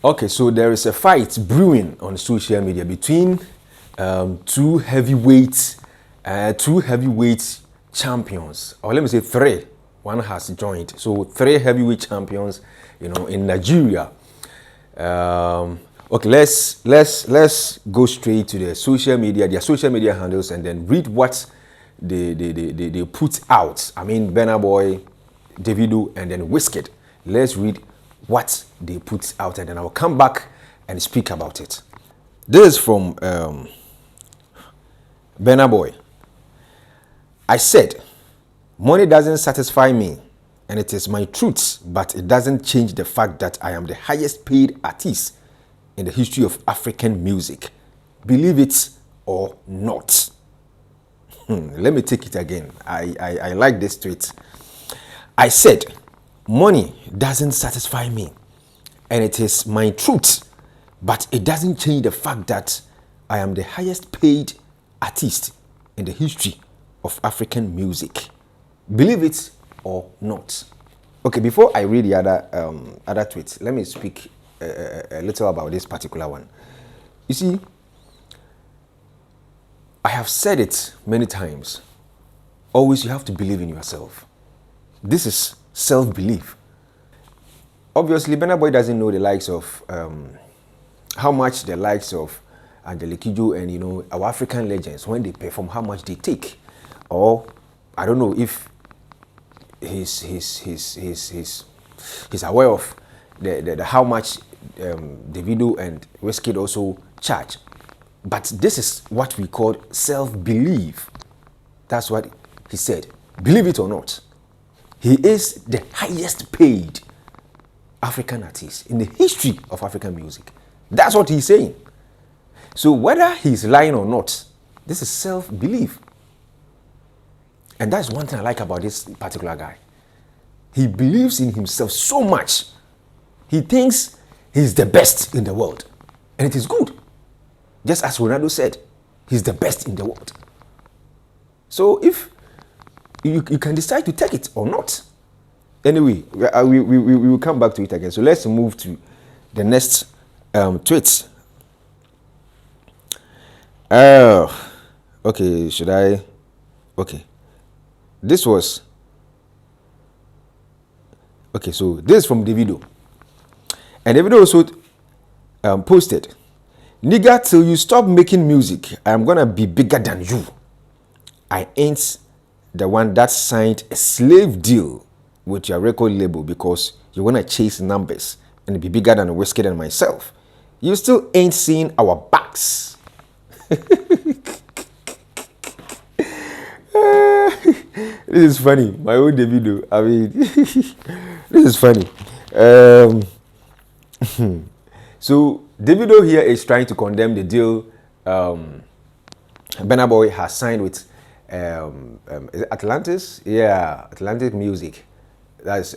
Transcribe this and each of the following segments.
Okay, so there is a fight brewing on social media between two heavyweight champions, or let me say three. One has joined, so three heavyweight champions, in Nigeria. Okay, let's go straight to their social media handles, and then read what they put out. I mean, Burna Boy, Davido, and then Wizkid. Let's read what they put out, and then I'll come back and speak about it. This is from Burna Boy. I said, money doesn't satisfy me, and it is my truth, but it doesn't change the fact that I am the highest paid artist in the history of African music. Believe it or not. Let me take it again. I like this tweet. I said, money doesn't satisfy me, and it is my truth, but it doesn't change the fact that I am the highest paid artist in the history of African music. Believe it or not. Okay, before I read the other tweets, let me speak a little about this particular one. You see, I have said it many times. Always, you have to believe in yourself. This is self-belief. Obviously, Burna Boy doesn't know the likes of how much the likes of Angelique Kidjo and our African legends, when they perform, how much they take, or I don't know if he's aware of the how much Davido and Wizkid also charge. But this is what we call self-belief. That's what he said. Believe it or not, he is the highest paid African artist in the history of African music. That's what he's saying. So whether he's lying or not, this is self-belief. And that's one thing I like about this particular guy. He believes in himself so much. He thinks he's the best in the world. And it is good. Just as Ronaldo said, he's the best in the world. So if you can decide to take it or not. Anyway, we will come back to it again. So let's move to the next tweet. Okay, should I? Okay. This was... Okay, so this is from Davido. And Davido also posted, "Nigga, till you stop making music, I'm gonna be bigger than you. I ain't the one that signed a slave deal with your record label because you wanna chase numbers and be bigger than Wizkid and myself. You still ain't seeing our backs." This is funny. My own Davido. I mean, this is funny. So Davido here is trying to condemn the deal Burna Boy has signed with is it Atlantis? Yeah, Atlantic Music. That's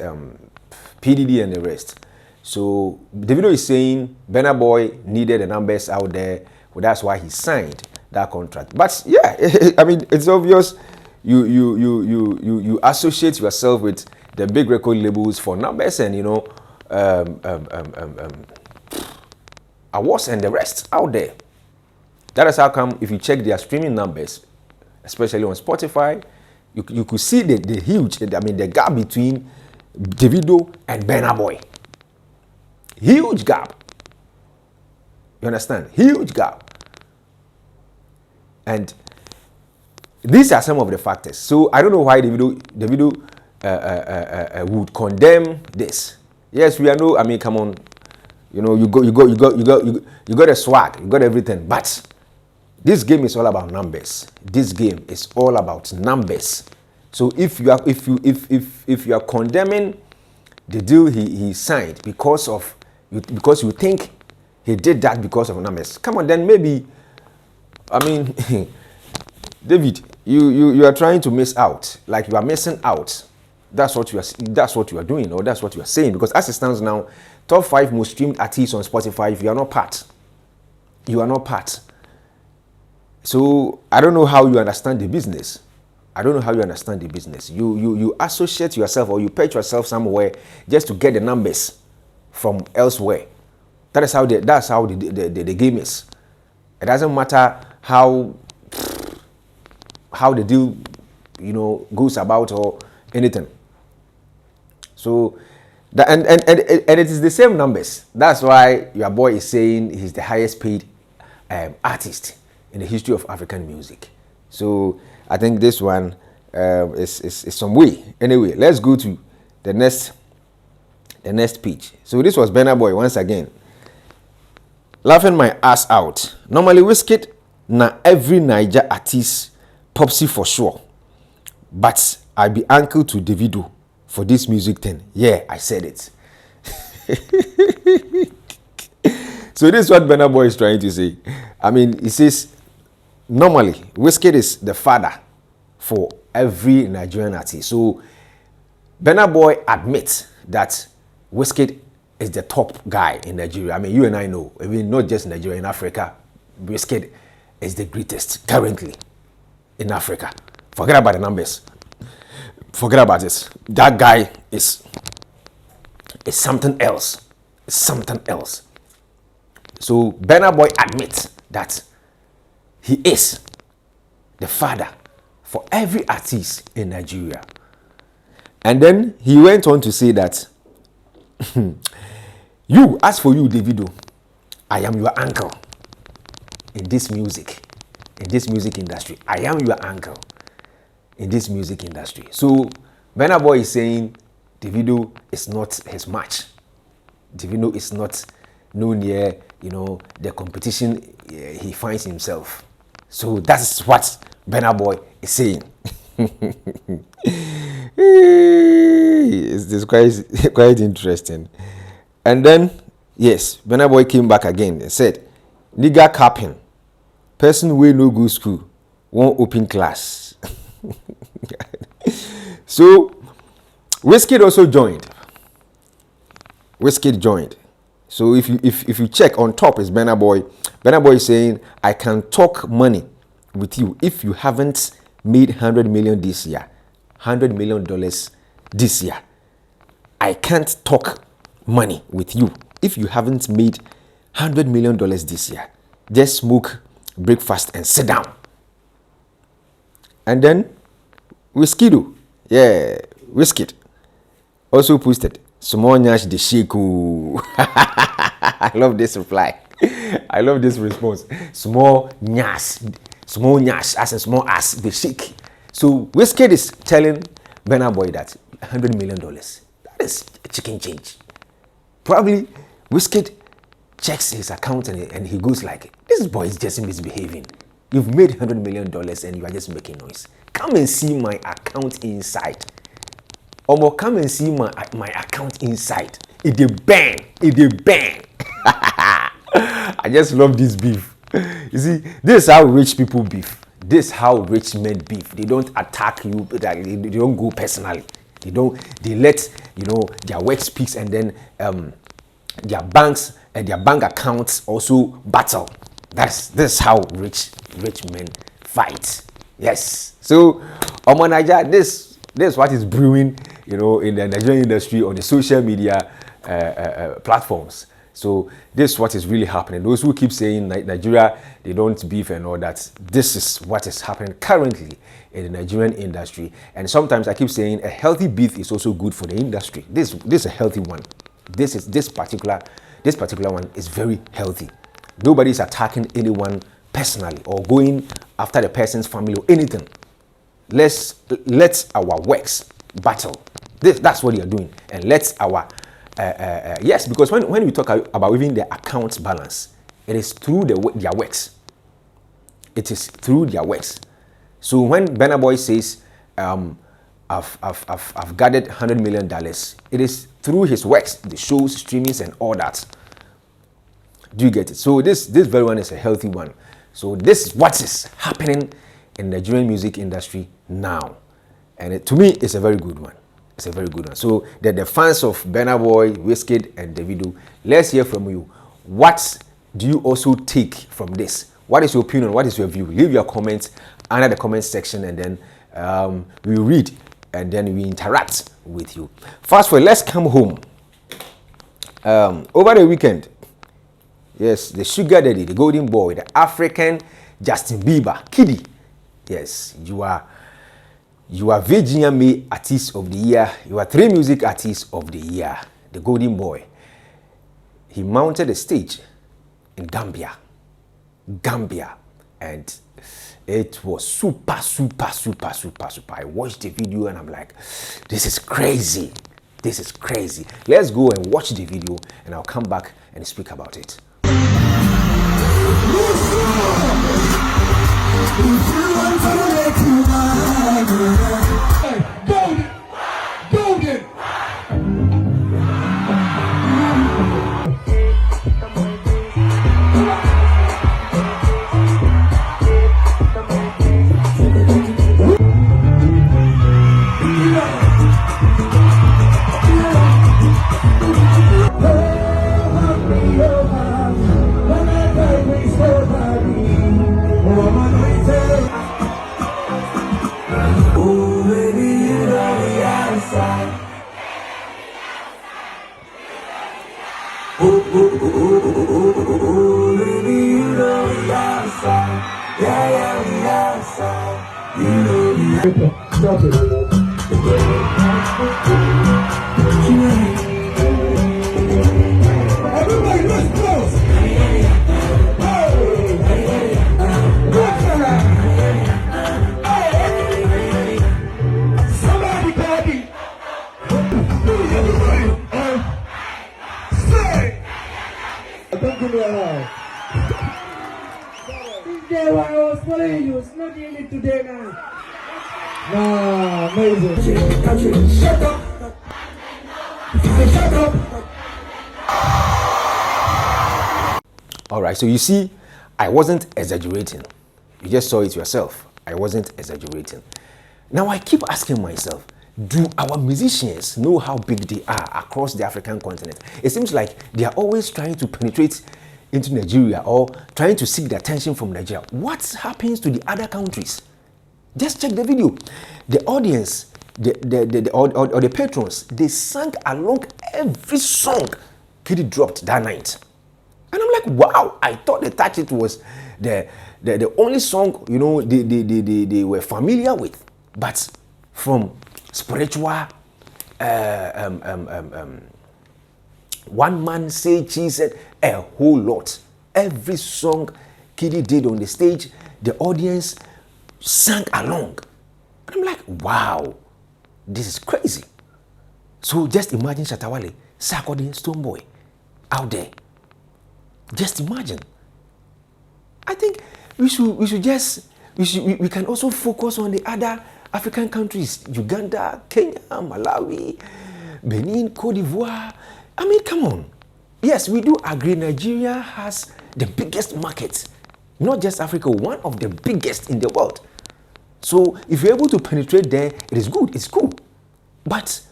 PDD and the rest. So Davido is saying Burna Boy needed the numbers out there, well, that's why he signed that contract. But yeah, I mean, it's obvious you associate yourself with the big record labels for numbers and awards and the rest out there. That is how come if you check their streaming numbers, especially on Spotify, you could see the huge, the gap between Davido and Burna Boy. Huge gap. You understand? Huge gap. And these are some of the factors. So I don't know why Davido would condemn this. Yes, we are no. I mean, come on. You got a swag, you got everything. But this game is all about numbers. This game is all about numbers. So if you are condemning the deal he signed because you think he did that because of numbers, come on, then maybe. I mean, David, you are trying to miss out. Like you are missing out. That's what you are doing, or that's what you are saying. Because as it stands now, top 5 most streamed artists on Spotify, if you are not part. You are not part. So I don't know how you understand the business. You associate yourself or you patch yourself somewhere just to get the numbers from elsewhere. That's how the game is. It doesn't matter how the deal, goes about or anything. So that and it is the same numbers. That's why your boy is saying he's the highest paid artist in the history of African music. So I think this one is some way. Anyway, let's go to the next page. So this was Burna Boy once again, laughing my ass out. Normally Wizkid na every Niger artist popsy for sure, but I be uncle to Davido for this music thing. Yeah, I said it. So this is what Burna Boy is trying to say. I mean, he says normally Wizkid is the father for every Nigerian artist. So Burna Boy admits that Wizkid is the top guy in Nigeria. I mean, you and I know, I mean, not just Nigeria, in Africa, Wizkid is the greatest currently in Africa. Forget about the numbers. Forget about this. That guy is something else. It's something else. So Burna Boy admits that he is the father for every artist in Nigeria. And then he went on to say that, as for you, Davido, I am your uncle in this music industry. I am your uncle in this music industry. So Burna Boy is saying Davido is not his match. Davido is not near, the competition he finds himself. So that's what Burna Boy is saying. It's quite interesting. And then, yes, Burna Boy came back again and said, nigga capping, person wey no go school, won't open class. So, Wizkid also joined. So if you check on top is Burna Boy. Burna Boy is saying, I can talk money with you if you haven't made $100 million this year. $100 million this year. I can't talk money with you if you haven't made $100 million this year. Just smoke breakfast and sit down. And then Wizkid also posted small nyash the shake. I love this reply. I love this response. Small nyash as a small ass the shake. So Wizkid is telling Burna Boy that $100 million, that is chicken change. Probably Wizkid checks his account and he goes like, this boy is just misbehaving. You've made $100 million and you are just making noise. Come and see my account inside. Omo, come and see my account inside. It dey bang. I just love this beef. You see, this is how rich people beef. This is how rich men beef. They don't attack you. They don't go personally. They let their work speaks, and then their banks and their bank accounts also battle. This is how rich men fight. Yes. So Omo Naija, this is what is brewing, in the Nigerian industry on the social media platforms. So this is what is really happening. Those who keep saying Nigeria, they don't beef and all that, this is what is happening currently in the Nigerian industry. And sometimes I keep saying a healthy beef is also good for the industry. This is a healthy one. This particular one is very healthy. Nobody is attacking anyone personally or going after the person's family or anything. Let our works battle. That's what they are doing. And let our yes, because when we talk about even the account balance, it is through their works. It is through their works. So when Burna Boy says, I've gathered $100 million, it is through his works, the shows, streamings, and all that. Do you get it? So this very one is a healthy one. So this is what is happening in the Nigerian music industry now. And to me, it's a very good one. It's a very good one. So the fans of Burna Boy, Wizkid, and Davido, let's hear from you. What do you also take from this? What is your opinion? What is your view? Leave your comments under the comment section, and then we read and then we interact with you. Fast forward, let's come home. Over the weekend, Yes, the sugar daddy, the golden boy, the African Justin Bieber, KiDi. Yes, you are Virginia May Artist of the Year. You are 3 Music Artist of the Year. The golden boy. He mounted the stage in Gambia, and it was super. I watched the video and I'm like, this is crazy. Let's go and watch the video and I'll come back and speak about it. Golden. Stop it. Everybody, let's go. Somebody call me. Everybody, say. Don't give me a lie. This day while I was following you, it's not really today now. Nah, amazing. Shut up. Shut up. All right, so you see, I wasn't exaggerating. You just saw it yourself. I wasn't exaggerating. Now I keep asking myself, do our musicians know how big they are across the African continent? It seems like they are always trying to penetrate into Nigeria or trying to seek the attention from Nigeria. What happens to the other countries? Just check the video. The audience, the patrons, they sang along every song KiDi dropped that night. And I'm like, wow, I thought the Touch It was the only song, you know, they were familiar with. But from spiritual, one man say cheese, a whole lot. Every song KiDi did on the stage, the audience sang along. And I'm like, wow, this is crazy. So just imagine Shatawale, Sarkodie, Stonebwoy out there. Just imagine. I think we can also focus on the other African countries, Uganda, Kenya, Malawi, Benin, Cote d'Ivoire. I mean, come on. Yes, we do agree Nigeria has the biggest market, not just Africa, one of the biggest in the world. So if you're able to penetrate there, it is good, it's cool. But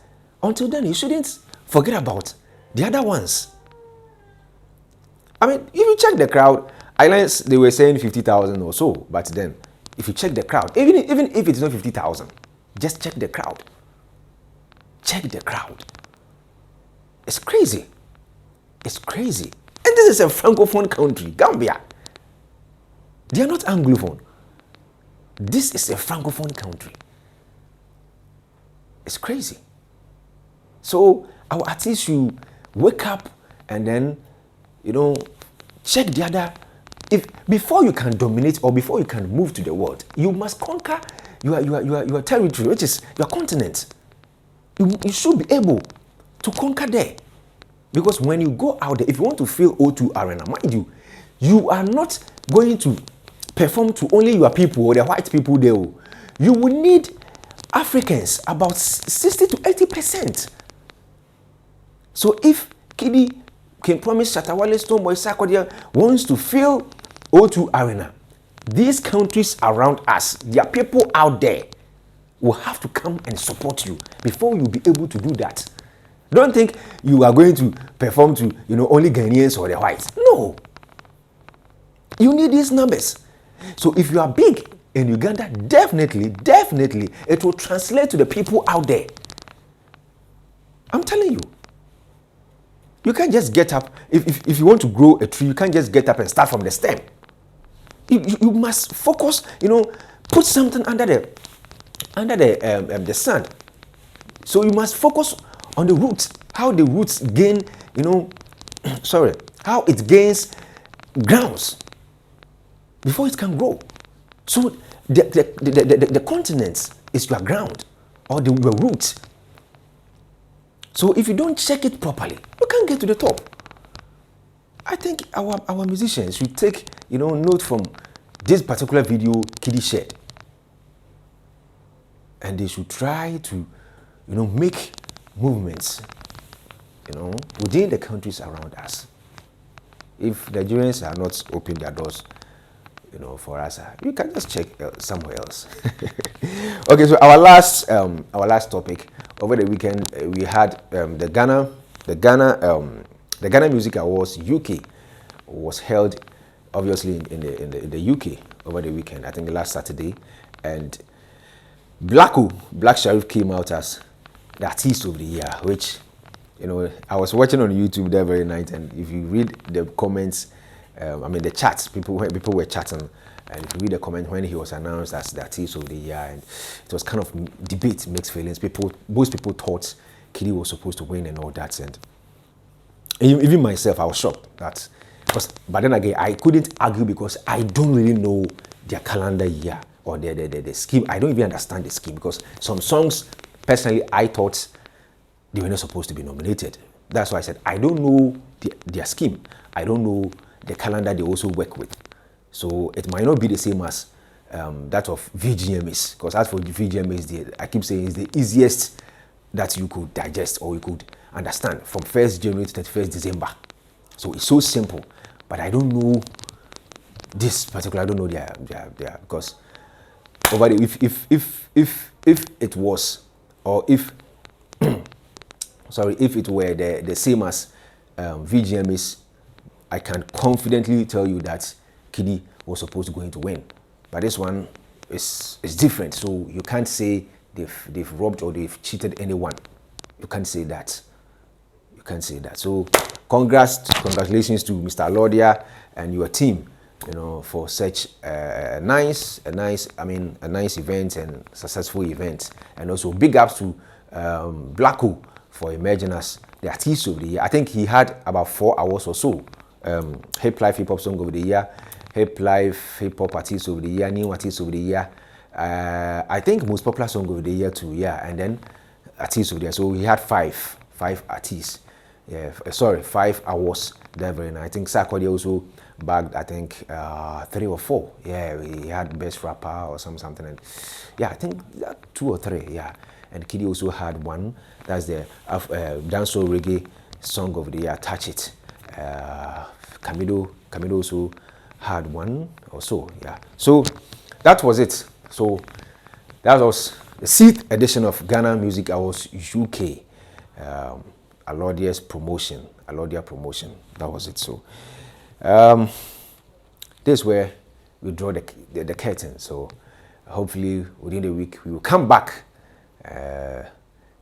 until then, you shouldn't forget about the other ones. I mean, if you check the crowd, Islands, they were saying 50,000 or so. But then, if you check the crowd, even if it's not 50,000, just check the crowd. Check the crowd. It's crazy. It's crazy. And this is a francophone country, Gambia. They are not Anglophone. This is a francophone country. It's crazy. So our artists should wake up and then, you know, check the other. If before you can dominate or before you can move to the world, you must conquer your territory, which is your continent. You should be able to conquer there. Because when you go out there, if you want to fill O2 Arena, mind you, you are not going to perform to only your people or the white people there. You will need Africans, about 60 to 80%. So if KiDi can promise Shatawale, Stonebwoy, Sarkodie wants to fill O2 Arena, these countries around us, their people out there, will have to come and support you before you'll be able to do that. Don't think you are going to perform to, you know, only Ghanaians or the whites. No. You need these numbers. So if you are big in Uganda, definitely, it will translate to the people out there. I'm telling you. You can't just get up. If you want to grow a tree, you can't just get up and start from the stem. You must focus, put something under the sun. So you must focus on the roots, how the roots gain, how it gains grounds before it can grow. So the continent is your ground or the roots. So if you don't check it properly, you can't get to the top. I think our musicians should take note from this particular video KiDi shared, and they should try to make movements within the countries around us. If Nigerians are not opening their doors for us, you can just check somewhere else. Okay, so our last topic over the weekend, we had the Ghana Music Awards UK was held obviously in the UK over the weekend. I think last Saturday, and Black Sherif came out as the artist of the year, which I was watching on YouTube that very night, and if you read the comments, the chats, people were chatting, and if you read the comment when he was announced as the artist of the year, and it was kind of debate, mixed feelings. Most people thought KiDi was supposed to win and all that, and even myself, I was shocked but then again, I couldn't argue because I don't really know their calendar year or the scheme. I don't even understand the scheme, because some songs, personally, I thought they were not supposed to be nominated. That's why I said I don't know their scheme. I don't know the calendar they also work with. So it might not be the same as that of VGMAs, because as for VGMAs, I keep saying it's the easiest that you could digest or you could understand, from 1st January to 31st December. So it's so simple, but I don't know this particular. I don't know their because over the, if it was, or if if it were the same as VGMAs, I can confidently tell you that KiDi was supposed to go in to win. But this one is different, so you can't say they've robbed or they've cheated anyone. You can't say that. You can't say that. So congratulations to Mr. Alodia and your team, for such a nice event and successful event. And also big ups to Blacko for emerging as the artist of the year. I think he had about 4 hours or so. Hip Life Hip Hop Song of the Year, Hip Life Hip Hop Artist of the Year, New Artist of the Year. I think Most Popular Song of the Year too, yeah, and then Artist of the Year. So he had five artists. Yeah, 5 hours there. And I think Sarkodie also bagged, I think 3 or 4. Yeah, he had Best Rapper or something, and yeah, I think 2 or 3. Yeah, and KiDi also had one. That's the dancehall reggae song of the year, Touch It. Camido also had one or so. Yeah, so that was it. So that was the 6th edition of Ghana Music Awards UK. Alodia's promotion. That was it. So this is where we draw the curtain. So hopefully within the week we will come back, and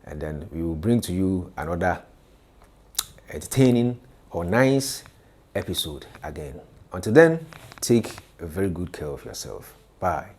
then we will bring to you another entertaining or nice episode again. Until then, take a very good care of yourself. Bye.